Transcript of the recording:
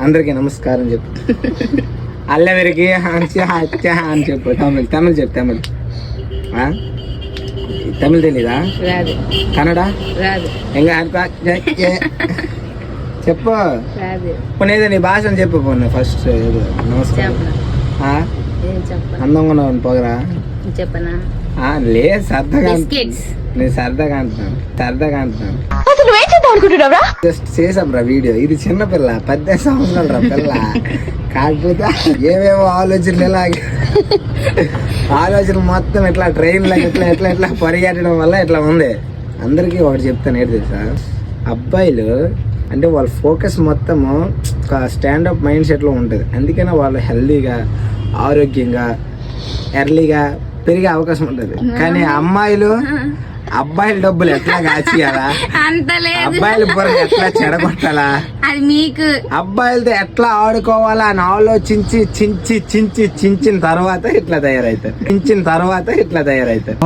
అందరికి నమస్కారం చెప్పు. అల్లవరికి అని చెప్పు. తమిళ్ చెప్పు. తమిళ్ తెలీదా? కన్నడ చెప్పు. పోనీ నీ భాష అని చెప్పు. పోనీ ఫస్ట్ నమస్కారం. అందంగా ఉన్నావు పొగరా చెప్పనా? లేదు సరదాగా నేను సరదాగా అంటున్నాను. జస్ట్ చేసాంరా వీడియో. ఇది చిన్నపిల్ల 18 సంవత్సరాలు రా పిల్ల. కాకపోతే ఏమేమో ఆలోచనలు మొత్తం ఇట్లా ట్రైన్ లాగా ఇట్లా పరిగెట్టడం వల్ల ఇట్లా ఉంది. అందరికీ ఒకటి చెప్తాను ఏంటి తెలుసా, అబ్బాయిలు అంటే వాళ్ళ ఫోకస్ మొత్తము ఒక స్టాండప్ మైండ్ సెట్లో ఉంటుంది. అందుకనే వాళ్ళు హెల్దీగా ఆరోగ్యంగా ఎర్లీగా పెరిగే అవకాశం ఉంటుంది. కానీ అబ్బాయిల డబ్బులు ఎట్లా కాచియాలా, అబ్బాయిల బుర్ర ఎట్లా చెడగొట్టాలా, అది మీకు అబ్బాయిలతో ఎట్లా ఆడుకోవాలా అని ఆలోచించి చించిన తర్వాత ఇట్లా తయారవుతారు.